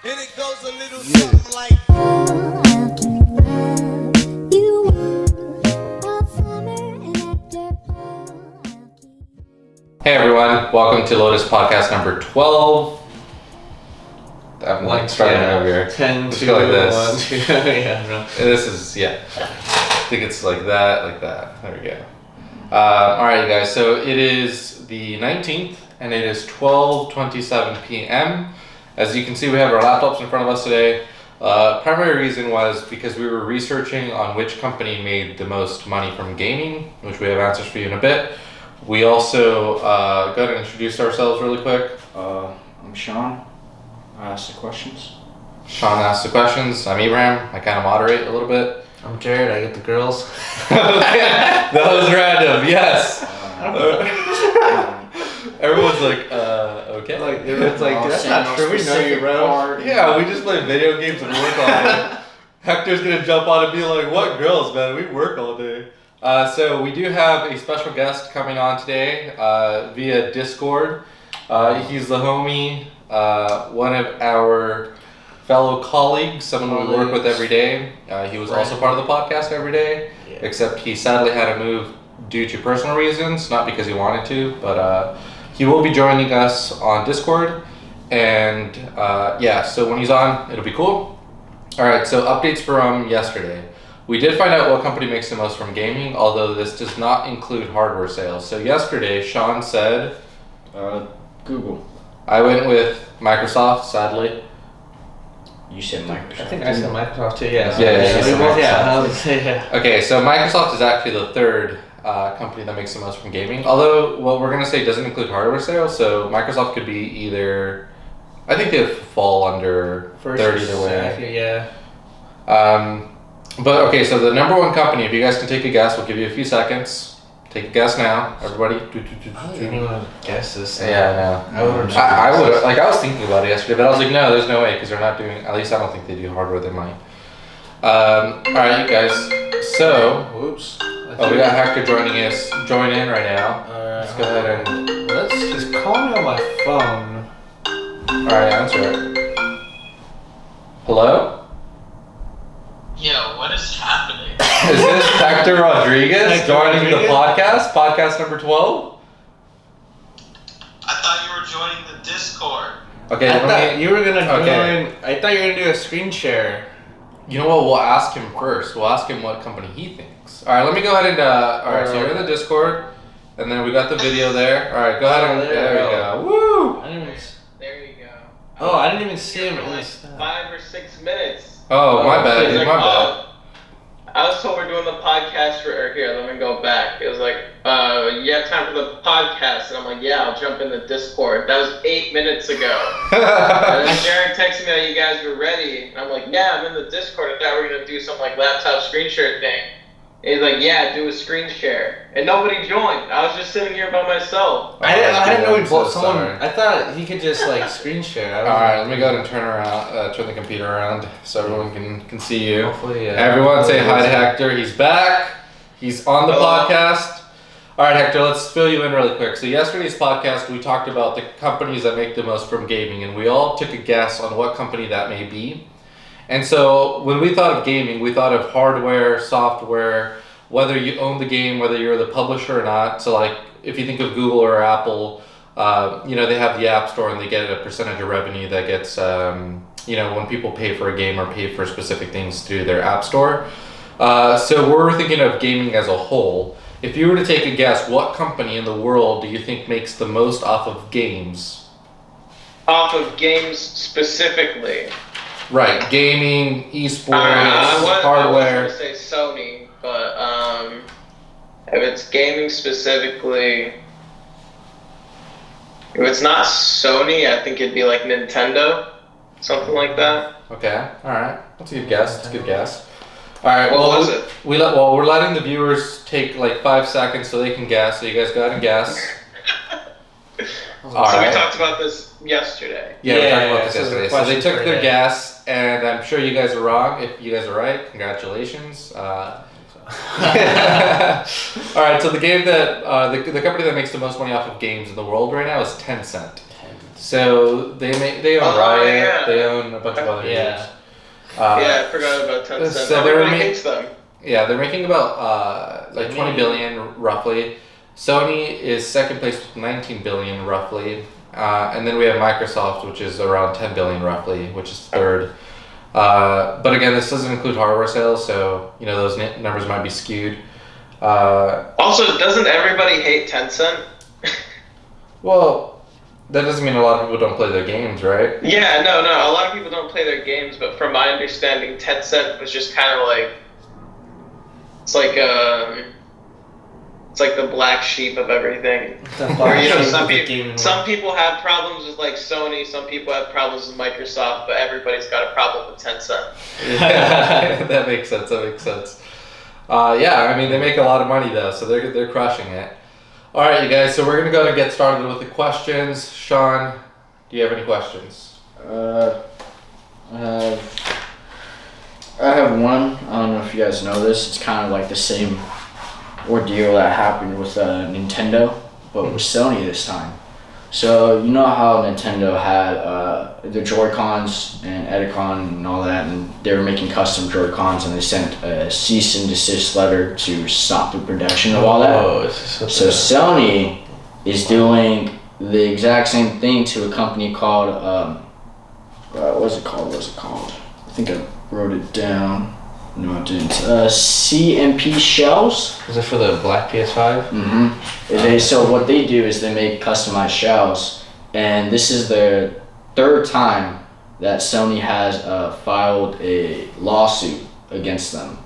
And it goes a little something like. Hey everyone, welcome to Lotus podcast number 12. I'm like starting over here. 10, Let's 2, go like this. 1, 2. Yeah, no. This is, I think it's like that. There we go. Alright you guys, so it is the 19th and it is 12:27 p.m. As you can see, we have our laptops in front of us today. Primary reason was because we were researching on which company made the most money from gaming, which we have answers for you in a bit. We also go ahead and introduce ourselves really quick. I'm Sean. I ask the questions. Sean asks the questions. I'm Ibrahim. I kind of moderate a little bit. I'm Jared. I get the girls. That was random. Yes. Everyone's like, okay. Like everyone's like, that's not true. We know you, bro. Yeah, we just play video games and work all day. Hector's gonna jump on and be like, "What girls, man? We work all day." So we do have a special guest coming on today via Discord. He's the homie, one of our fellow colleagues, someone we work with every day. He was also part of the podcast every day, except he sadly had to move due to personal reasons, not because he wanted to, but he will be joining us on Discord. And so when he's on, it'll be cool. All right, so updates from yesterday. We did find out what company makes the most from gaming, although this does not include hardware sales. So yesterday, Sean said... Google. I went with Microsoft, sadly. You said Microsoft. I think I said Microsoft too. Yeah. Yeah. Okay, so Microsoft is actually the third company that makes the most from gaming. Although what we're gonna say doesn't include hardware sales, so Microsoft could be either. I think they fall under First third either way. Yeah. But okay, so the number one company. If you guys can take a guess, we'll give you a few seconds. Take a guess now, everybody. I don't even want to guess this. Yeah, I know. I would like. I was thinking about it yesterday, but I was like, no, there's no way because they're not doing. At least I don't think they do hardware. They might. All right, you guys. So, whoops. we got Hector joining us. Join in right now. Let's go ahead and. Let's just call me on my phone. All right, answer it. Hello. Yo, what is happening? Is this Hector Rodriguez joining the podcast number 12? I thought you were joining the Discord. Okay, I thought you were gonna join. I thought you were gonna do a screen share. You know what? We'll ask him first. We'll ask him what company he thinks. All right, let me go ahead and. All right, so you're in the Discord, and then we got the video there. All right, go ahead and. There we go. Woo! There you go. Oh, I didn't even see him. For like 5 or 6 minutes. Oh, my bad. Like, My bad. I was told we're doing the podcast here. Let me go back. It was like, you have time for the podcast, and I'm like, yeah, I'll jump in the Discord. That was 8 minutes ago. And then Jared texted me that you guys were ready, and I'm like, yeah, I'm in the Discord. I thought we were gonna do some like laptop screen share thing. And he's like, yeah, do a screen share, and nobody joined. I was just sitting here by myself. I didn't know he'd so someone. sorry. I thought he could just like screen share. All right, let me go ahead and turn the computer around so everyone can see you. Hopefully, Everyone say hi to Hector. He's back. He's on the podcast. All right, Hector, let's fill you in really quick. So yesterday's podcast, we talked about the companies that make the most from gaming, and we all took a guess on what company that may be. And so when we thought of gaming, we thought of hardware, software, whether you own the game, whether you're the publisher or not. So like if you think of Google or Apple, they have the App Store and they get a percentage of revenue that gets, when people pay for a game or pay for specific things through their App Store. So we're thinking of gaming as a whole. If you were to take a guess, what company in the world do you think makes the most off of games? Off of games specifically. Right, gaming, esports, hardware. hardware. I was going to say Sony, but if it's gaming specifically, if it's not Sony, I think it'd be like Nintendo, something like that. Okay, all right, that's a good guess. That's a good guess. All right, What was it? We're letting the viewers take like 5 seconds so they can guess. So you guys go ahead and guess. We talked about this yesterday. Yeah, we talked about this yesterday. So they question took for their today. guess, and I'm sure you guys are wrong. If you guys are right, congratulations. All right, so the game that the company that makes the most money off of games in the world right now is Tencent. So they own Riot. Yeah. They own a bunch of other Yeah. games. Yeah, I forgot about Tencent. so they're Everybody ma- hates them. Yeah, they're making about like 20 billion roughly. Sony is second place with 19 billion roughly, and then we have Microsoft, which is around 10 billion roughly, which is third. But again, this doesn't include hardware sales, so those numbers might be skewed. Also, doesn't everybody hate Tencent? Well, that doesn't mean a lot of people don't play their games, right? Yeah, no. A lot of people don't play their games, but from my understanding, Tencent was just kind of like it's like the black sheep of everything. Or some people have problems with like Sony, some people have problems with Microsoft, but everybody's got a problem with Tencent. Yeah, that makes sense. Yeah, I mean they make a lot of money though, so they're crushing it. All right, you guys. So we're gonna go and get started with the questions. Sean, do you have any questions? I have one. I don't know if you guys know this. It's kind of like the same ordeal that happened with Nintendo, but with Sony this time. So you know how Nintendo had the Joy-Cons and Edicon and all that, and they were making custom Joy-Cons, and they sent a cease and desist letter to stop the production of all that. So Sony is doing the exact same thing to a company called what's it called? I think I wrote it down. No, I didn't. CMP shells. Is it for the black PS5? Mm-hmm. So what they do is they make customized shells, and this is the third time that Sony has filed a lawsuit against them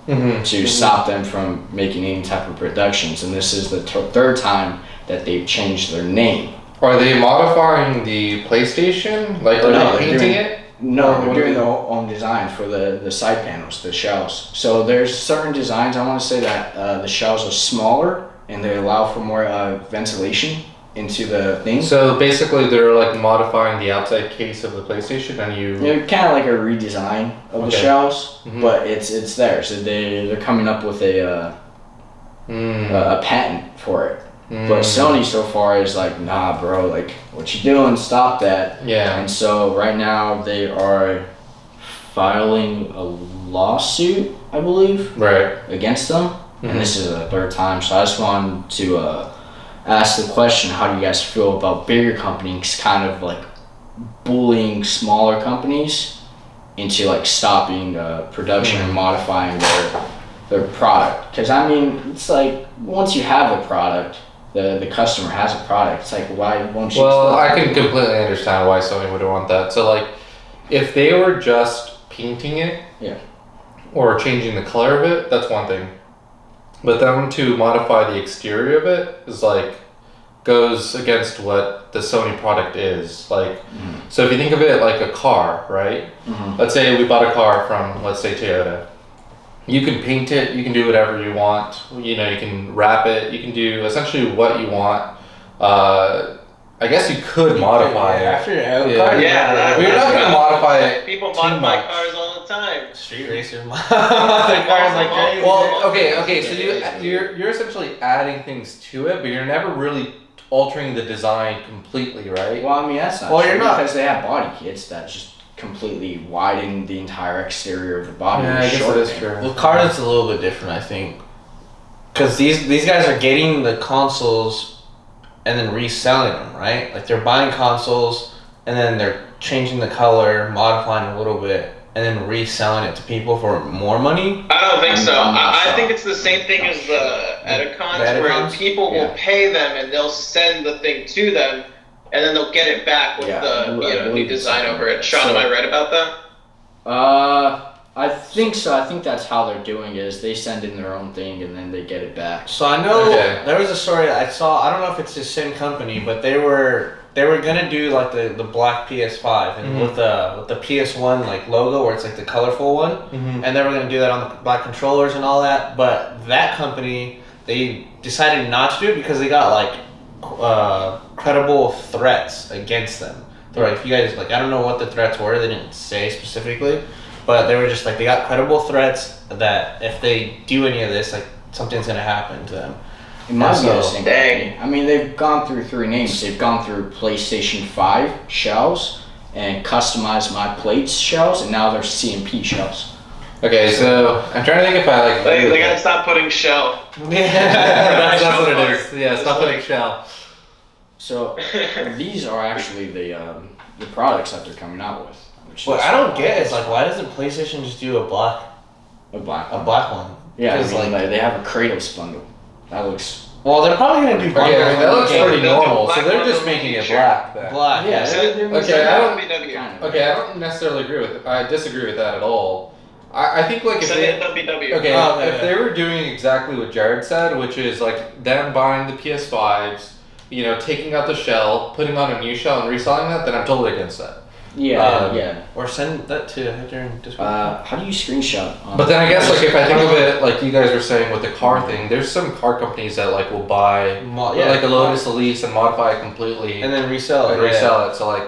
to stop them from making any type of productions, and this is the third time that they've changed their name. Are they modifying the PlayStation? Like, are they painting it? No, they're doing their own design for the side panels, the shells. So there's certain designs, I want to say that the shells are smaller and they allow for more ventilation into the thing. So basically they're like modifying the outside case of the PlayStation and They're kind of like a redesign of the shells, but it's there. So they're coming up with a patent for it. But Sony so far is like, nah, bro, like, what you doing? Stop that. Yeah. And so right now they are filing a lawsuit, I believe, against them. And this is the third time. So I just wanted to ask the question, how do you guys feel about bigger companies kind of like bullying smaller companies into like stopping production and modifying their product? Because I mean, it's like once you have a product, the customer has a product. It's like, why won't you? Well, I can completely understand why Sony would want that. So like, if they were just painting it, or changing the color of it, that's one thing. But them to modify the exterior of it is like goes against what the Sony product is. Like, so if you think of it like a car, right? Let's say we bought a car from, let's say, Toyota. You can paint it, you can do whatever you want, you can wrap it, you can do essentially what you want. I guess you could modify it. After your car, You're not going to modify it. People modify cars all the time. Street racers modify cars like crazy. Well, okay, so you're essentially adding things to it, but you're never really altering the design completely, right? Well, I mean, that's not true, you're not, because they have body kits that just completely widen the entire exterior of the body. Yeah, I guess that is true. Well, cars is a little bit different, I think, because these guys are getting the consoles and then reselling them, right? Like they're buying consoles and then they're changing the color, modifying a little bit, and then reselling it to people for more money. I don't think so. I think it's the same thing as the Edicons, where people will pay them and they'll send the thing to them, and then they'll get it back with the new design over it. Sean, am I right about that? I think so. I think that's how they're doing it, is they send in their own thing and then they get it back. So I know there was a story I saw. I don't know if it's the same company, but they were gonna do like the black PS5 and with the PS1 like logo where it's like the colorful one, and they were gonna do that on the black controllers and all that. But that company, they decided not to do it because they got like credible threats against them. They're like, you guys, like, I don't know what the threats were. They didn't say specifically. But they were just like, they got credible threats that if they do any of this, like, something's going to happen to them. It might be the So- same Dang. company. I mean, they've gone through 3 names. They've gone through PlayStation 5 shells and customized my plates shells, and now they're CMP shells. Okay, so I'm trying to think if I like. They gotta stop putting shell. that's what it Shell is. Yeah, stop putting shell. So these are actually the products that they're coming out with. Which What is I don't get is like, why doesn't PlayStation just do a black a black one. one? Yeah, I Because, mean, like, they have a Kratos bundle. That looks well, they're probably gonna do Okay, I mean, bundles that on looks the game. pretty They'll do normal, so black they're one just on the making it future. black then. Black. yeah. Okay, I don't- WW. kind of. Okay, I don't necessarily agree with it. I disagree with that at all. I think like if Send they it WW. okay, Oh, okay, if okay. they were doing exactly what Jared said, which is like them buying the PS5s, you know, taking out the shell, putting on a new shell and reselling that, then I'm totally against that. Yeah, yeah. Or send that to Hector and Discord. How do you screenshot? But then I guess like if I think of it like you guys were saying with the car thing, there's some car companies that like will buy like a Lotus Elise and modify it completely and then resell it. and resell it. So like,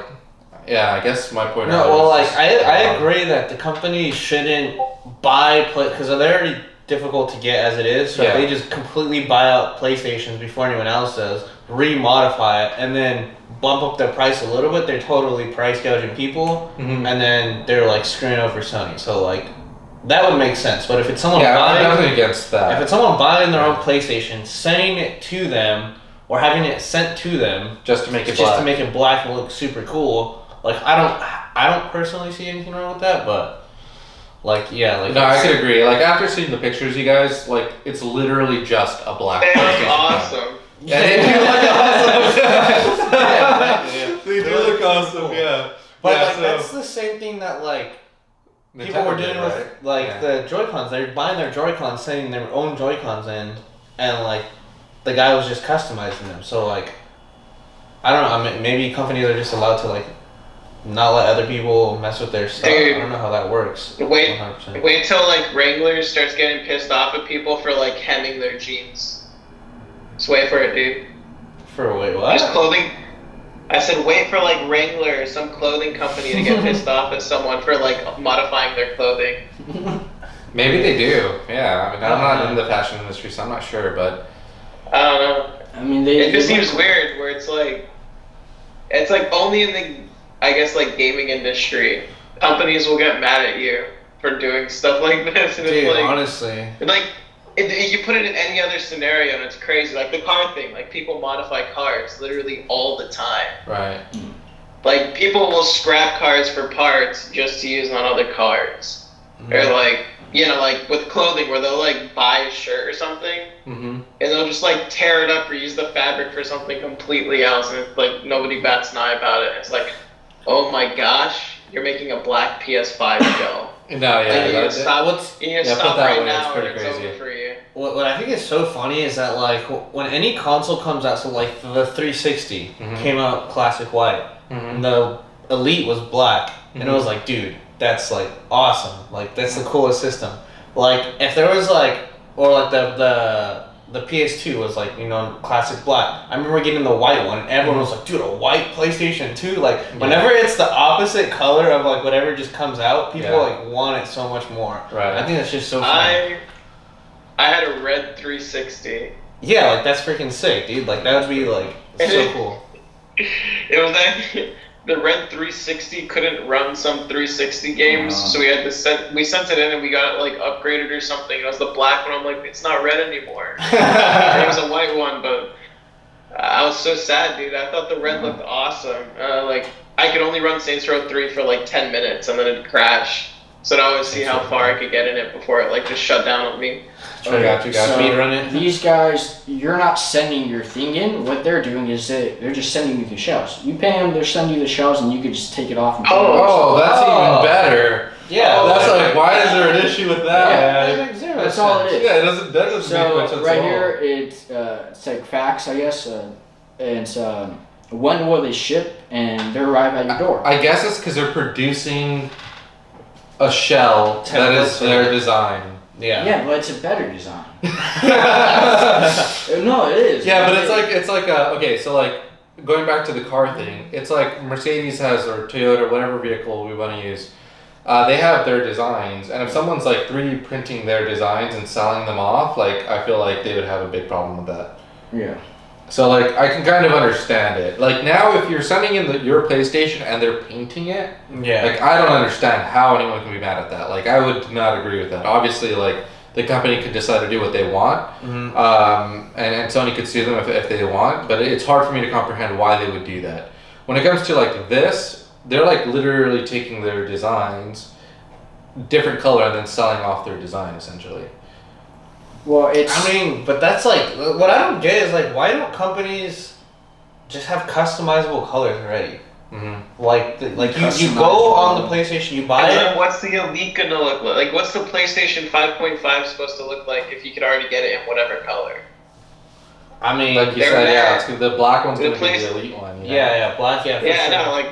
yeah, I guess my point. No, out well, is like I agree that the company shouldn't buy because they're already difficult to get as it is. So Yeah. if they just completely buy out PlayStations before anyone else does, remodify it, and then bump up their price a little bit, they're totally price gouging people, Mhm. and then they're like screwing over Sony. So like that would make sense. But if it's someone Yeah, I'm buying, definitely against that. if it's someone buying their own PlayStation, sending it to them or having it sent to them just to make it just black. to make it black and look super cool. Like I don't personally see anything wrong with that, but like yeah, like No, I could agree. Like after seeing the pictures, you guys, like it's literally just a black. They look PlayStation. awesome. Yeah, they do look awesome. Yeah. They do look awesome. Yeah. But yeah, like so that's the same thing that like people Nintendo were doing did, with right? like Yeah. the Joy-Cons. They're buying their Joy-Cons, sending their own Joy-Cons in, and like the guy was just customizing them. So like I don't know. I mean, maybe companies are just allowed to like not let other people mess with their stuff. Dude. I don't know how that works. Wait 100%. Wait till like Wrangler starts getting pissed off at people for like hemming their jeans. Just wait for it, dude. For wait, what? Just clothing. I said wait for like Wrangler or some clothing company to get pissed off at someone for like modifying their clothing. Maybe they do. Yeah. I mean, I'm not in the fashion industry, so I'm not sure, but I don't know. I mean, It just they seems weird where it's like only in the, I guess, like gaming industry, companies will get mad at you for doing stuff like this, and Dude, it's like, honestly. you put it in any other scenario, and it's crazy. Like the car thing, like people modify cars literally all the time. right. Like people will scrap cars for parts just to use on other cars, or like like with clothing where they'll like buy a shirt or something. Mm-hmm. And they'll just like tear it up or use the fabric for something completely else, and it's like nobody bats an eye about it. It's like, oh my gosh, you're making a black PS5 shell. No, yeah. Like, you need to that- stop. You need to yeah, put stop that right way, it's now, or pretty it's crazy. over for you. What I think is so funny is that like when any console comes out, so like the 360 Mhm. came out classic white, Mhm. and the Elite was black, and it Mhm. was like, dude, that's like awesome, like that's the coolest system. Like if there was like, or like the PS2 was like classic black. I remember getting the white one, and everyone was like, dude, a white PlayStation 2. Like whenever it's the opposite color of like whatever just comes out, people Yeah. like want it so much more. Right. I think that's just so funny. I had a red 360. Yeah, like that's freaking sick, dude. Like that would be like so cool. It was that the red 360 couldn't run some 360 games, so we had to sent it in and we got it like upgraded or something. It was the black one. I'm like, it's not red anymore. It was a white one, but I was so sad, dude. I thought the red looked awesome. Like I could only run Saints Row 3 for like 10 minutes and then it'd crash. So I always see how far I could get in it before it like just shut down on me. Got you. So Speed run it. these guys, you're not sending your thing in. What they're doing is they're just sending you the shells. You pay them, they're sending you the shells, and you can just take it off. And Oh, that's Oh. even better. Yeah, That's like, why is there an issue with that? that makes zero That's all sense. it is. Yeah, that doesn't make much So sense right at all. here, it's like facts, I guess. It's when will they ship and they arrive at your door. I guess it's because they're producing a shell that is Templates. their design. Yeah. Yeah, but it's a better design. No, it is. Yeah, but it's like okay, so like going back to the car thing, it's like Mercedes has or Toyota, whatever vehicle we want to use. They have their designs, and if someone's like 3D printing their designs and selling them off, like I feel like they would have a big problem with that. Yeah. So like I can kind of understand it. Like now, if you're sending in your PlayStation and they're painting it, Yeah. like I don't understand how anyone can be mad at that. Like I would not agree with that. Obviously, like the company could decide to do what they want, and Sony could sue them if they want. But it's hard for me to comprehend why they would do that. When it comes to like this, they're like literally taking their designs, different color, and then selling off their design essentially. Well, it's. I mean, but that's like what I don't get is like why don't companies just have customizable colors already? Like you go on the PlayStation, you buy And it. then what's the Elite gonna look like? Like, what's the PlayStation 5.5 supposed to look like if you could already get it in whatever color? I mean, Like you they're said, yeah, mad. it's, the black one's The gonna be place- the elite one. You know? yeah, black, yeah. For Yeah, sure. no, like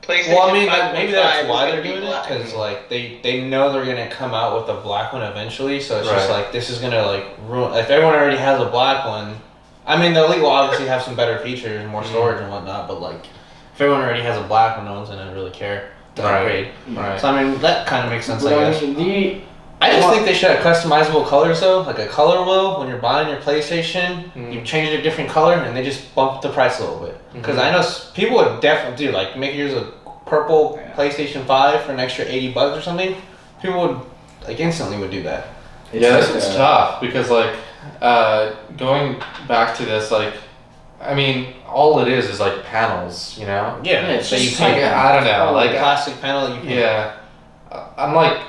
PlayStation. Well, I mean, 5.5 maybe that's is why gonna they're be doing it, black. because like they know they're gonna come out with a black one eventually. So it's just Right. like this is gonna like ruin. If everyone already has a black one, I mean, the Elite will obviously have some better features and more storage and whatnot. But like, if everyone already has a black one, no one's gonna really care to Right. upgrade. Right. So I mean, that kind of makes sense. But I I guess. mean, I just think they should have customizable colors though, like a color wheel. When you're buying your PlayStation, you change it a different color, and they just bump the price a little bit. Because I know people would definitely do like make yours a purple PlayStation 5 for an extra $80 or something. People would like instantly would do that. Yeah, this is tough because like going back to this, like I mean, all it is like panels, you know. Yeah, it's so you just paint Like, I don't know, like like plastic panel that you paint. yeah, I'm like.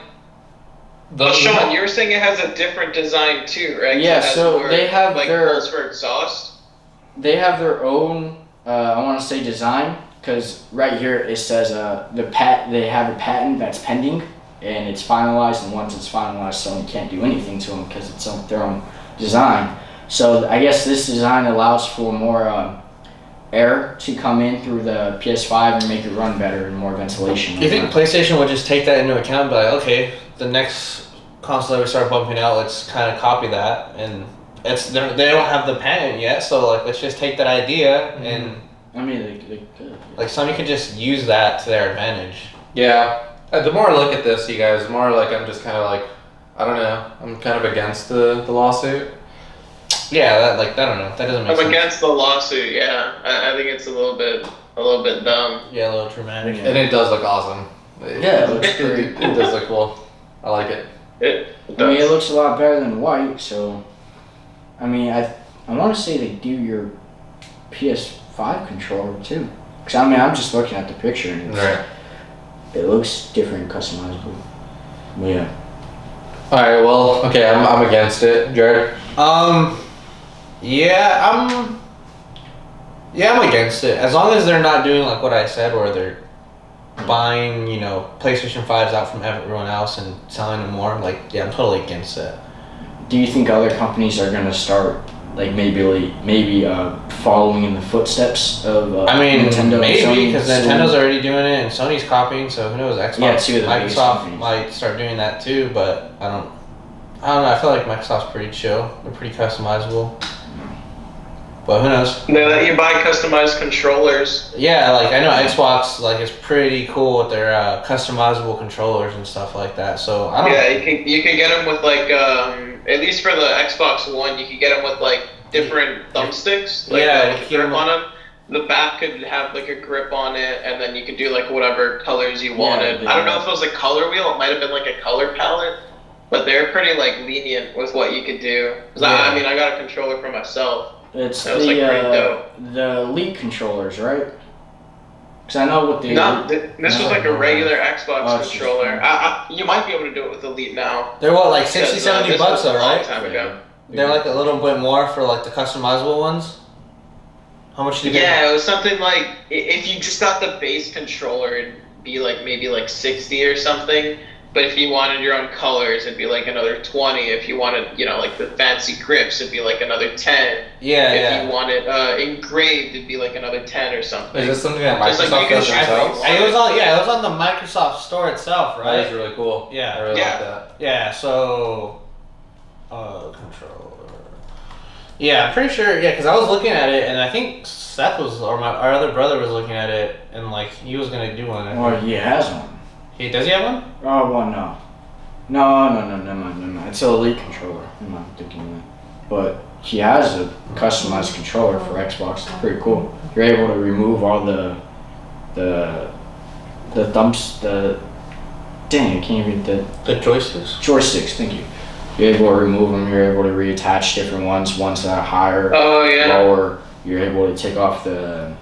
But Sean, you were saying it has a different design too, right? Yeah, It has so more, they have like their- holes for exhaust. They have their own. I want to say design because right here it says they have a patent that's pending and it's finalized, and once it's finalized, Sony can't do anything to them because it's their own design. So I guess this design allows for more air to come in through the PS5 and make it run better and more ventilation. Do you think PlayStation would just take that into account and be like, okay, the next console that we start bumping out, let's kind of copy that, and they don't have the patent yet, so like let's just take that idea and I mean, they could. like Sony could just use that to their advantage. Yeah, the more I look at this, you guys, the more like I'm just kind of like, I don't know, I'm kind of against the lawsuit. Yeah, that I don't know, that doesn't make I'm sense. against the lawsuit. Yeah, I think it's a little bit dumb. Yeah, a little dramatic. Yeah. And it does look awesome. Yeah, it looks great. It does look cool. I like it. It I mean, it does. looks a lot better than white, so I mean, I want to say they do your PS5 controller too. Cause I mean, I'm just looking at the picture and it looks different, customizable. But yeah. All right. Well, okay. I'm against it, Jared. Yeah, I'm against it. As long as they're not doing like what I said, where they're buying, PlayStation 5s out from everyone else and selling them more. Like, yeah, I'm totally against it. Do you think other companies are gonna start like maybe following in the footsteps of Nintendo? maybe Sony, because Sony? Nintendo's already doing it and Sony's copying. So who knows? Xbox, Yeah, two of the biggest Microsoft companies. might start doing that too. But I don't know. I feel like Microsoft's pretty chill. They're pretty customizable. But who knows? They let you buy customized controllers. Yeah, like I know Xbox like is pretty cool with their customizable controllers and stuff like that. So I don't. Yeah, you can get them with like at least for the Xbox One, you can get them with like different thumbsticks. Like, Yeah, with you grip can- on them. The back could have like a grip on it, and then you could do like whatever colors you wanted. I don't know if it was a color wheel. It might have been like a color palette, but they're pretty like lenient with what you could do. 'Cause I mean, I got a controller for myself. It's That was, like, pretty dope. the Elite controllers, right? Because I know what the No, this was like a regular Xbox Oh, it's just controller. You might be able to do it with Elite now. They're what, like 60, Because, 70 this bucks was though, a long right? time ago. They're like a little bit more for like the customizable ones. How much do you get? Yeah, it was something like if you just got the base controller, it'd be like maybe like 60 or something. But if you wanted your own colors, it'd be like another 20. If you wanted, like the fancy grips, it'd be like another 10. Yeah, If you wanted engraved, it'd be like another 10 or something. Is this something that Just like Microsoft you can does try themselves? it. It was on the Microsoft store itself, right? That is really cool. Yeah. I really Yeah. like that. Yeah, so controller. Yeah, I'm pretty sure. Yeah, because I was looking at it, and I think Seth our other brother was looking at it, and like he was gonna do one. Well, he has one. Does he have one? Oh, well, no. No, never mind. It's an Elite controller. I'm not thinking of that. But he has a customized controller for Xbox. It's pretty cool. You're able to remove all the thumbs, dang, I can't even, The joysticks? joysticks, thank you. You're able to remove them, you're able to reattach different ones that are higher, Oh yeah. lower. You're able to take off the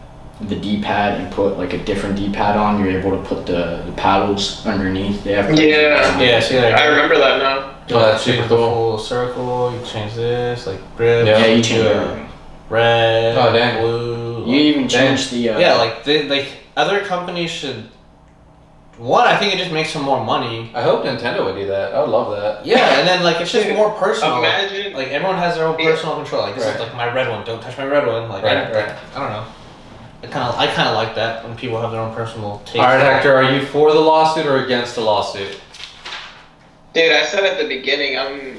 D-pad and put like a different D-pad on. You're able to put the paddles underneath. They have Yeah. Yeah, see that? I remember that now. That's change super the cool. full circle, you change this, like grip, Yeah, you do change a everything. red, Oh, dang. blue. You even change the yeah, like other companies should. One, I think it just makes them more money. I hope Nintendo would do that. I would love that. Yeah, and then like it's just Dude, more personal. Imagine. Like everyone has their own Yeah. personal control. Like this Right. is like my red one. Don't touch my red one. Like Right, I right. don't know. I kind of like that when people have their own personal taste. All right, Hector, are you for the lawsuit or against the lawsuit? Dude, I said at the beginning,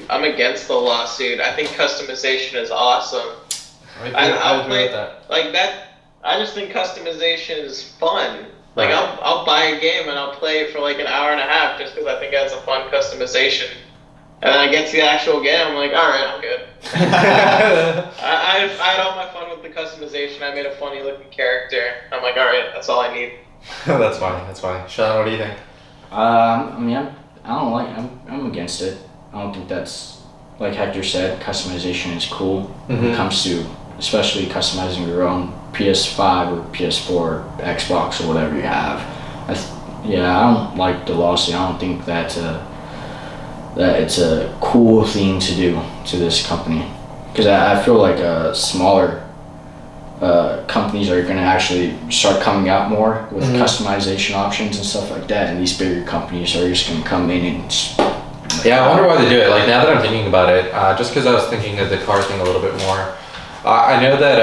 I'm against the lawsuit. I think customization is awesome. I agree with that. Like that, I just think customization is fun. Like Right. I'll buy a game and I'll play it for like an hour and a half just because I think it has a fun customization. And then I get to the actual game, I'm like, all right, I'm good. I had all my fun with the customization. I made a funny looking character. I'm like, all right, that's all I need. That's fine. That's fine. Sean, what do you think? I mean, I'm against it. I don't think that's, like Hector said, customization is cool when Mhm. it comes to, especially customizing your own PS5 or PS4, or Xbox or whatever you have. I don't like the lawsuit. I don't think that it's a cool thing to do to this company, because I feel like smaller companies are going to actually start coming out more with customization options and stuff like that, and these bigger companies are just going to come in and Yeah, I wonder why they do it. Like now that I'm thinking about it, just because I was thinking of the car thing a little bit more. I know that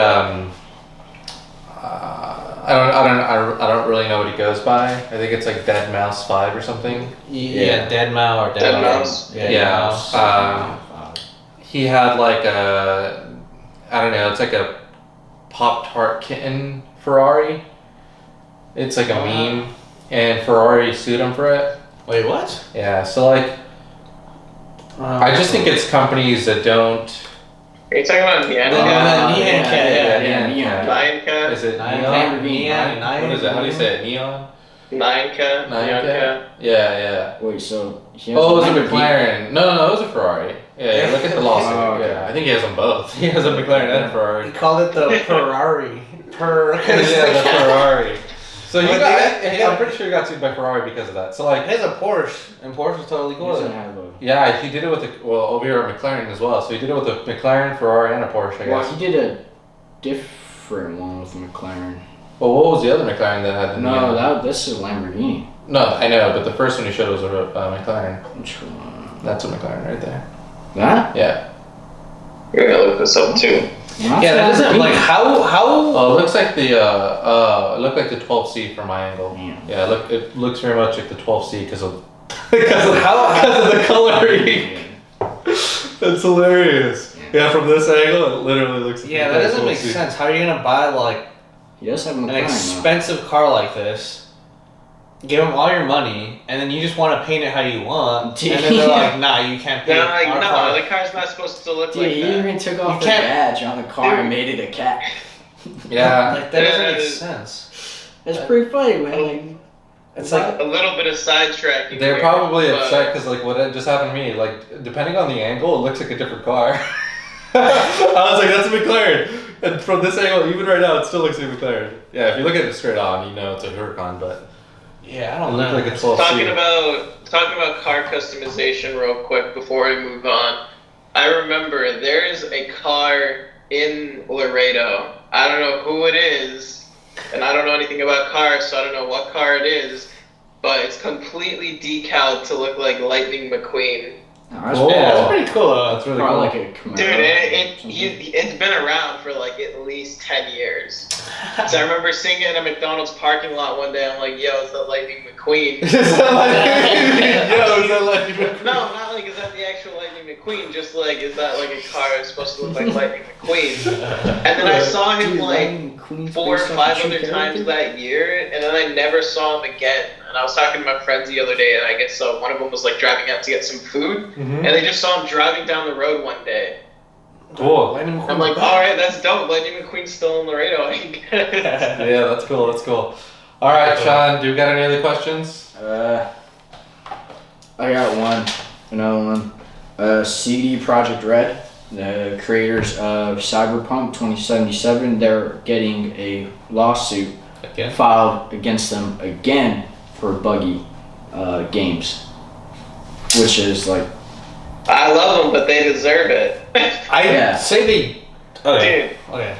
I don't really know what he goes by. I think it's like Dead Mouse 5 or something. Yeah, Dead Mouse or Dead Dead Mouse. Mouse. Yeah. He had like I don't know, it's like a Pop-Tart kitten Ferrari. It's like a meme, and Ferrari sued him for it. Wait, what? Yeah, so like, I just think it's companies that don't. Are you talking about Nyan The Cat? Nyan Cat, yeah, Neon. Nyan Cat? Is it Neon? neon? Neon? What is that? How do you say it? Neon? Nyan Cat? Nyan Cat? Yeah. Wait, so he has Oh, it was a Lamborghini. McLaren. No, it was a Ferrari. Yeah, look at the lawsuit. Oh, okay. Yeah, I think he has them both. He has a McLaren and a Ferrari. He called it the Ferrari. Yeah, the Ferrari. So But I'm pretty sure he got sued by Ferrari because of that. So like, He has a Porsche, and Porsche is totally He cool with doesn't it. have a. yeah, he did it with over here at McLaren as well. So he did it with a McLaren, Ferrari, and a Porsche, I Well, guess. he did a different one with McLaren. Well, what was the other McLaren that had the No, neon? this is a Lamborghini. No, I know, but the first one he showed was a McLaren. Which one? That's a McLaren right there. That? Yeah. We're gonna look this up too. Yeah, that doesn't like how. Oh, it looks like it looked like the 12C from my angle. Yeah. Yeah, it looks very much like the 12C because of because of the coloring. That's hilarious. Yeah, from this angle, it literally looks like Yeah, the that doesn't make 12C. sense. How are you gonna buy like He does have a an McLaren. expensive car like this? Give them all your money, and then you just want to paint it how you want, and then they're like, "Nah, you can't paint They're like, our no, car." the car's not supposed to look Dude, like he that. even took off the can't- badge on the car and Dude. made it a cat. Yeah. Like that doesn't make Yeah. sense. That's pretty funny, man. Like, It's like A little bit of sidetracking. They're here, probably but- upset because like what just happened to me. Like depending on the angle, it looks like a different car. I was like, that's a McLaren. And from this angle, even right now, it still looks like a McLaren. Yeah, if you look at it straight on, you know it's a Huracan, but yeah, I it don't looks know. like a 12C. Talking about car customization real quick before we move on. I remember there is a car in Laredo. I don't know who it is, and I don't know anything about cars, so I don't know what car it is, but it's completely decaled to look like Lightning McQueen. that's Cool. Yeah, that's pretty cool. That's really probably cool. like a Camaro. Dude, or something. it's been around for like at least 10 years. So I remember seeing it in a McDonald's parking lot one day. I'm like, yo, it's the Lightning McQueen. Is that like No, not like is that the actual Lightning McQueen, just like is that like a car that's supposed to look like Lightning McQueen. And then I saw him Dude, like Lightning McQueen's 4 or based off 5 a true other times character? that year, and then I never saw him again. And I was talking to my friends the other day, and I guess one of them was like driving out to get some food, and they just saw him driving down the road one day. Cool. Lightning McQueen's I'm like, back. all right, that's dope. Lightning McQueen's still in Laredo. I guess. Yeah, that's cool. That's cool. All right, Sean, do you got any other questions? I got one. Another one. CD Projekt Red, the creators of Cyberpunk 2077, they're getting a lawsuit Again? filed against them again for buggy games, which is like, I love them, but they deserve it. I say they. Okay. Dude. Okay.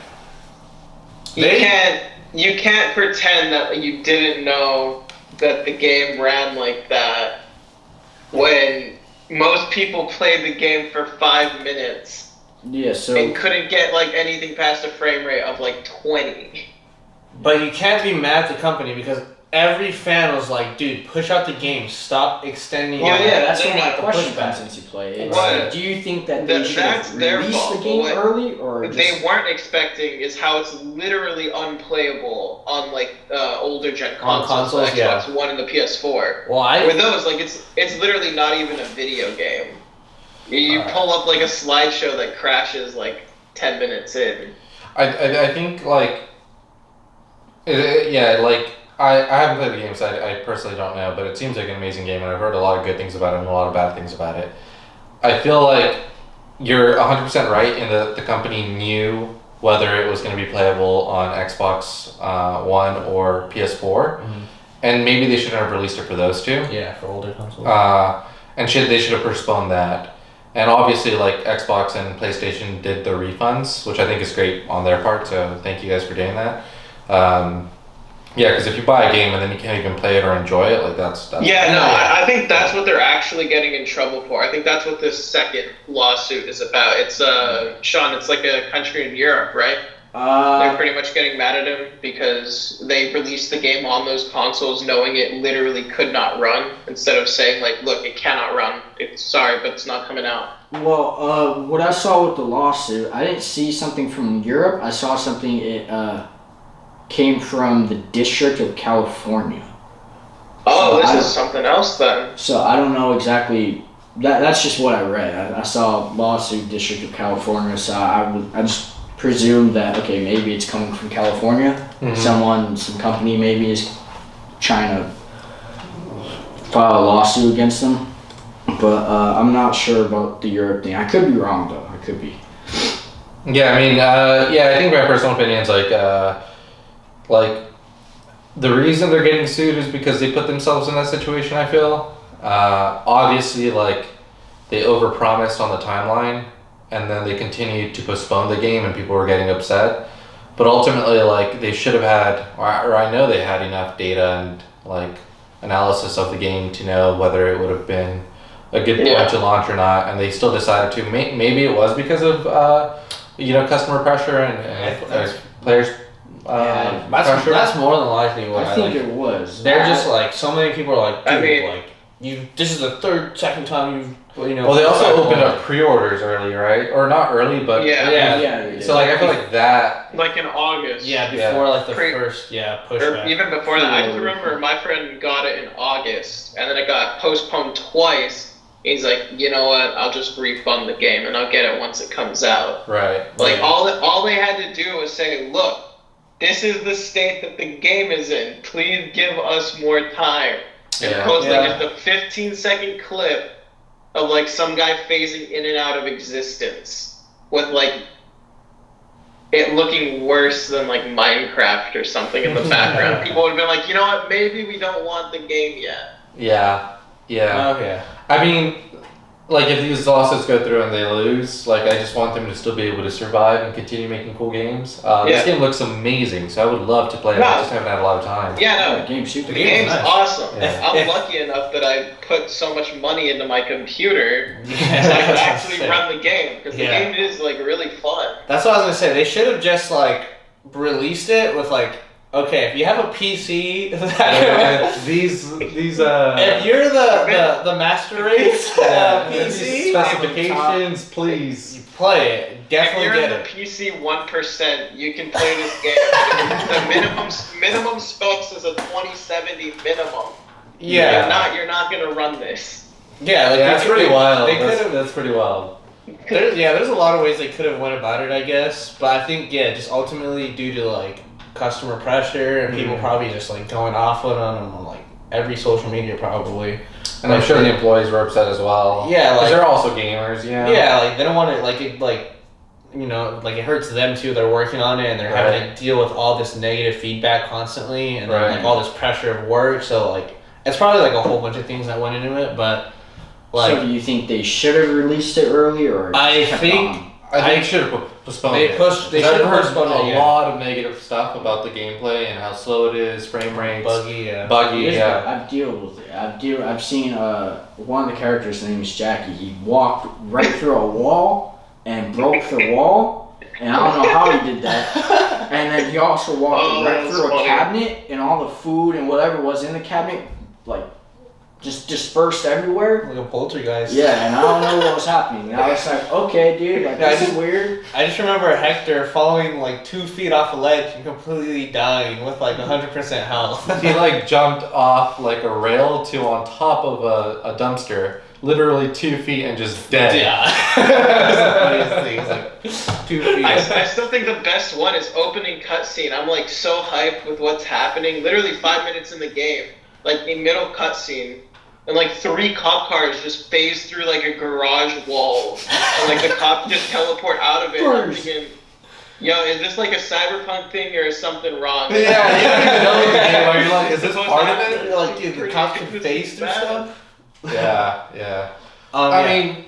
You can't pretend that you didn't know that the game ran like that when most people played the game for 5 minutes yeah, so and couldn't get like anything past a frame rate of like 20. But you can't be mad at the company because every fan was like, dude, push out the game. Stop extending Well, it. yeah, that's no, where my no, question pushback. comes into play. It's What? like, do you think that they should That's have their released fault. the game What early, or they just weren't expecting is how it's literally unplayable on like older gen On consoles, consoles, the yeah. Xbox One and the PS4. Well, With those, like it's literally not even a video game. You pull up like a slideshow that crashes like 10 minutes in. I think like, yeah, like I haven't played the game, so I personally don't know, but it seems like an amazing game, and I've heard a lot of good things about it and a lot of bad things about it. I feel like you're 100% right in that the company knew whether it was going to be playable on Xbox One or PS4, and maybe they shouldn't have released it for those two. yeah, for older consoles. And they should have postponed that. And obviously, like, Xbox and PlayStation did the refunds, which I think is great on their part, so thank you guys for doing that. Yeah, because if you buy a game and then you can't even play it or enjoy it, like, that's Yeah, no, I think that's what they're actually getting in trouble for. I think that's what this second lawsuit is about. It's, Sean, it's like a country in Europe, right? They're pretty much getting mad at him because they released the game on those consoles knowing it literally could not run, instead of saying, like, look, it cannot run. Sorry, but it's not coming out. Well, what I saw with the lawsuit, I didn't see something from Europe. I saw something, it came from the District of California. Oh, So this is something else then. So I don't know exactly, that's just what I read. I saw lawsuit District of California, so I just presumed that, okay, maybe it's coming from California. Some company maybe is trying to file a lawsuit against them. But I'm not sure about the Europe thing. I could be wrong, though. I could be. Yeah, I mean, yeah, I think my personal opinion is like the reason they're getting sued is because they put themselves in that situation. I feel obviously, like, they overpromised on the timeline, and then they continued to postpone the game, and people were getting upset. But ultimately, like, they should have had, or I know they had enough data and like analysis of the game to know whether it would have been a good point to launch or not, and they still decided to. Maybe it was because of customer pressure and players. That's more than likely what I think it was. They're just like, so many people are like, dude, I mean, like, this is the second time you've, Well, they also opened up pre-orders early, right? Or not early, but Yeah. So like, I feel like that. Like in August. Yeah, before like the Pre- first, Or pushback. even before that. I remember my friend got it in August, and then it got postponed twice. He's like, you know what? I'll just refund the game, and I'll get it once it comes out. Right. Like all they had to do was say, look, this is the state that the game is in. Please give us more time. And post like just a 15-second clip of like some guy phasing in and out of existence with like it looking worse than like Minecraft or something in the background. People would have been like, you know what? Maybe we don't want the game yet. Yeah. Okay. I mean, like, if these lawsuits go through and they lose, like, I just want them to still be able to survive and continue making cool games. This game looks amazing, so I would love to play it. I just haven't had a lot of time. Yeah, no. The game's super. The game's nice. awesome. Yeah. I'm lucky enough that I put so much money into my computer so I could actually run the game, because the game is like really fun. That's what I was gonna say. They should have just like released it with like, okay, if you have a PC, these if you're the master race PC specifications, please play it. Definitely if get you're in it. the PC 1%, you can play this game. The minimum specs is a 2070 minimum. Yeah. You're not gonna run this. Yeah, like that's pretty wild. They could have. That's pretty wild. There's a lot of ways they could have went about it, I guess. But I think, just ultimately due to, like, customer pressure and people probably just, like, going off on them on, like, every social media probably. And I'm sure the employees were upset as well. Yeah, because like, they're also gamers, you know? Yeah, like, they don't want it, like, like, it hurts them, too. They're working on it, and they're having to deal with all this negative feedback constantly, and then, like, all this pressure of work. So, like, it's probably, like, a whole bunch of things that went into it, but... Like, so do you think they should have released it earlier, or I kept think on? I think should have postponed They it. should have postponed it. A lot of negative stuff about the gameplay and how slow it is, frame rates, buggy. I've dealt with it. I've seen one of the characters. His name is Jackie. He walked right through a wall and broke the wall, and I don't know how he did that. And then he also walked right through a cabinet, and all the food and whatever was in the cabinet, like, just dispersed everywhere. Like a poltergeist. Yeah, and I don't know what was happening. And I was like, okay, dude, like, this is weird. I just remember Hector falling like 2 feet off a ledge and completely dying with like 100% health. He like jumped off like a rail to on top of a dumpster, literally 2 feet and just dead. Yeah. That's the funniest thing. Like 2 feet. I still think the best one is opening cutscene. I'm like so hyped with what's happening. Literally 5 minutes in the game, like a middle cutscene. And like 3 cop cars just phase through like a garage wall, and like the cops just teleport out of it. I'm thinking, yo, is this like a cyberpunk thing or is something wrong? Yeah, you're like, is this part of it? You're like, dude, the cops can phase through stuff. Yeah. I mean,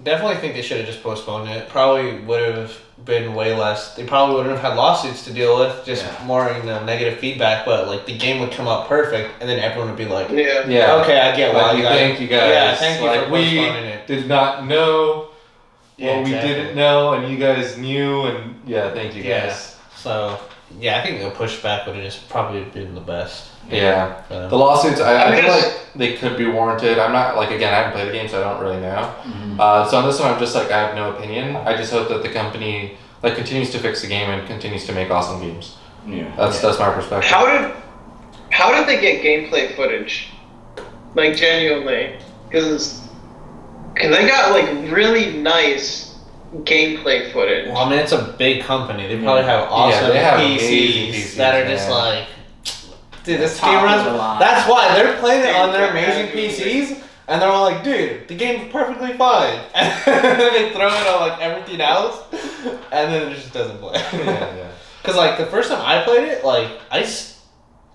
definitely think they should have just postponed it. Probably would have been way less. They probably wouldn't have had lawsuits to deal with, just more in the negative feedback. But like the game would come out perfect, and then everyone would be like, yeah, okay, I get why you guys. Thank you guys. Yeah, thank you like, for postponing it. We did not know what we exactly. didn't know, and you guys knew, and thank you guys. So I think the pushback would have just probably been the best. Yeah. The lawsuits, I feel like they could be warranted. I'm not, like, again, I haven't played the game, so I don't really know. So on this one, I'm just like, I have no opinion. I just hope that the company, like, continues to fix the game and continues to make awesome games. Yeah. That's my perspective. How did they get gameplay footage? Like, genuinely. Because they got, like, really nice gameplay footage. Well, I mean, it's a big company. They probably have awesome they have PCs that are just like, dude, this game Top runs. of the line. That's why they're playing it on their amazing PCs, and they're all like, dude, the game's perfectly fine. And then they throw it on like everything else, and then it just doesn't play. Because like the first time I played it, like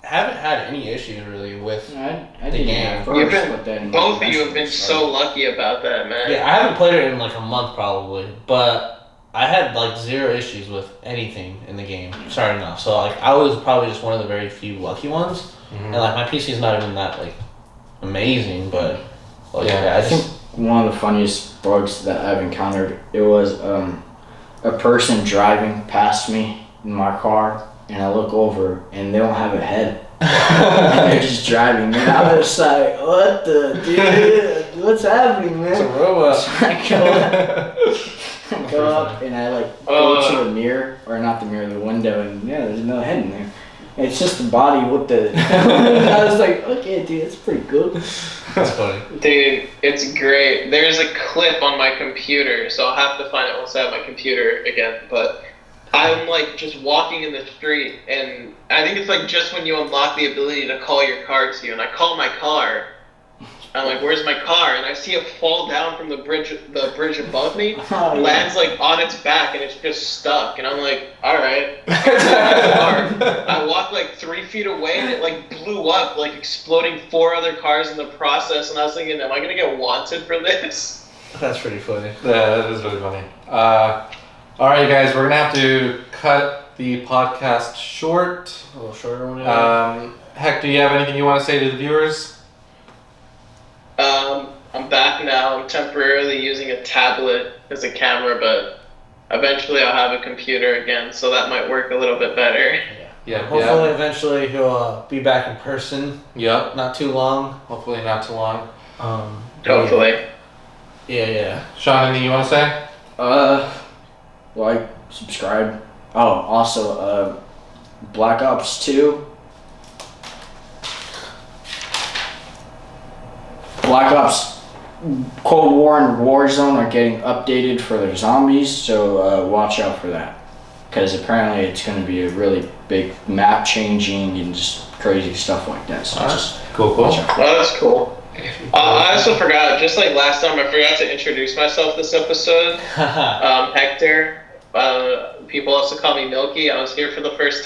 haven't had any issues really with I the didn't game. at first, but then Both of you have been so lucky about that, man. Yeah, I haven't played it in like a month probably, but I had like 0 issues with anything in the game starting off. So like I was probably just one of the very few lucky ones. And like my PC is not even that like amazing, but like, I think one of the funniest bugs that I've encountered, it was a person driving past me in my car, and I look over and they don't have a head. And they're just driving, and I was like, what the dude? What's happening, man? it's a robot. So I go up and I like go to a mirror, or not the mirror, the window, and there's no head in there. It's just the body with the. I was like, okay, dude, that's pretty cool. That's funny. Dude, it's great. There's a clip on my computer, so I'll have to find it once I have my computer again. But I'm like just walking in the street, and I think it's like just when you unlock the ability to call your car to you, and I call my car. I'm like, where's my car? And I see it fall down from the bridge above me, lands like on its back, and it's just stuck. And I'm like, all right. I walked like 3 feet away, and it like blew up, like exploding 4 other cars in the process. And I was thinking, am I gonna get wanted for this? That's pretty funny. Yeah, that is really funny. All right, you guys, we're gonna have to cut the podcast short. A little shorter one. Heck, do you have anything you want to say to the viewers? I'm back now. I'm temporarily using a tablet as a camera, but eventually I'll have a computer again, so that might work a little bit better. Hopefully, eventually he'll be back in person. Yep. Not too long. Hopefully not too long. Hopefully. Yeah. Sean, anything you want to say? Like, subscribe. Oh, also, Black Ops 2. Black Ops Cold War and Warzone are getting updated for their zombies, so watch out for that. Because apparently it's going to be a really big map changing and just crazy stuff like that. So just Cool. watch out. Oh, that's cool. I also forgot, just like last time, I forgot to introduce myself this episode. Hector. People also call me Milky. I was here for the first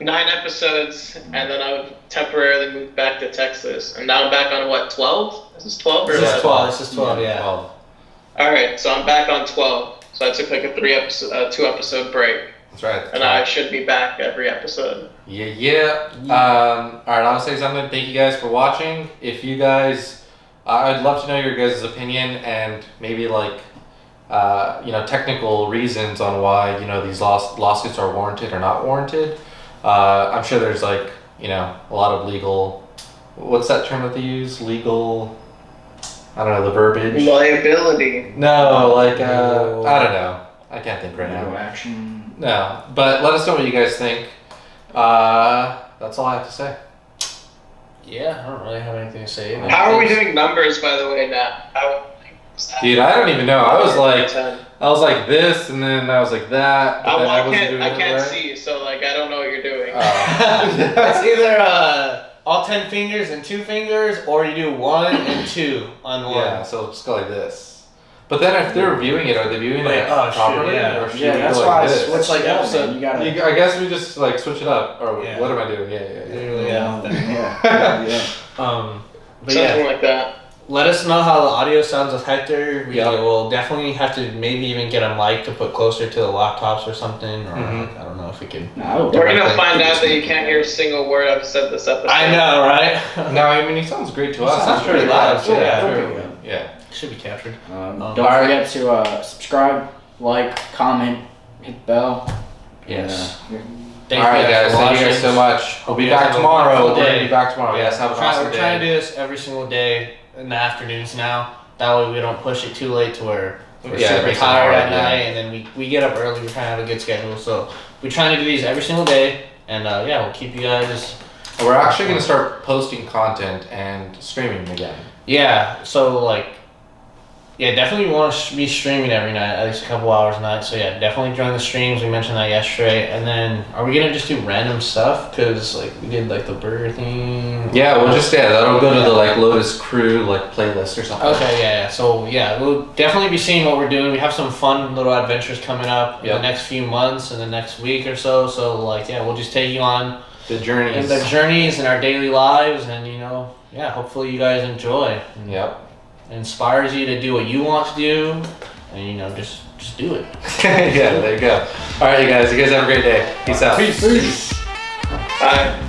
9 episodes, and then I would temporarily move back to Texas. And now I'm back on what, 12? This is 12 or This is 11? 12. This is 12. Yeah. Alright, so I'm back on 12. So I took like a 2 episode break. That's right. And I should be back every episode. Yeah. Alright, I'll say something. Thank you guys for watching. If you guys, I'd love to know your guys' opinion and maybe like, technical reasons on why, these lawsuits are warranted or not warranted. I'm sure there's like, a lot of legal, what's that term that they use? Legal, I don't know, the verbiage. Liability. No, like, I don't know. I can't think right No now. action. No, but let us know what you guys think. That's all I have to say. Yeah, I don't really have anything to say. How are we doing numbers, by the way, now? Dude, I don't even know. I was like this, and then I was like that. But then I wasn't doing I it can't right. see, so like I don't know what you're doing. It's either all 10 fingers and 2 fingers, or you do 1 and 2 on one. Yeah, so just go like this. But then if they're viewing it, are they viewing Wait, it oh, shit, properly? yeah. Or should Yeah, we that's go why I like this? switched like episode. episode. You gotta. I guess we just like switch it up. Or Yeah. what am I doing? Yeah. Yeah. But yeah. Something like that. Let us know how the audio sounds with Hector. We Yeah. will definitely have to maybe even get a mic to put closer to the laptops or something. Or Mhm. I don't know if we could. No, We're gonna find out that you can't hear a single word I've said this episode. I know, right? No, I mean he sounds great to He us. sounds pretty loud, Yeah, yeah. very good. Yeah. Should be captured. Don't forget to subscribe, like, comment, hit the bell. Yes. All right, guys. Thank you guys so much. We'll be you guys back have a tomorrow. wonderful We're day. gonna be back tomorrow. Yes, have an awesome We're trying to day. do this every single day in the afternoons now. That way we don't push it too late to where we're Yeah, it super makes it tired hard, at yeah. night, and then we get up early. We're trying to have a good schedule, so we're trying to do these every single day, and we'll keep you guys. We're actually gonna start posting content and streaming again. Yeah, so like, yeah, definitely want to be streaming every night, at least a couple hours a night. So yeah, definitely join the streams. We mentioned that yesterday. And then, are we gonna just do random stuff? Cause like we did like the burger thing. Yeah, we'll just that'll go to the like Lotus Crew like playlist or something. Okay, yeah. So yeah, we'll definitely be seeing what we're doing. We have some fun little adventures coming up in the Yep. next few months, in the next week or so. So like, yeah, we'll just take you on The journeys. in the journeys in our daily lives, and hopefully you guys enjoy. And Yep. inspires you to do what you want to do, and just do it. Yeah, there you go. All right, you guys. You guys have a great day. Peace out. Peace. Bye.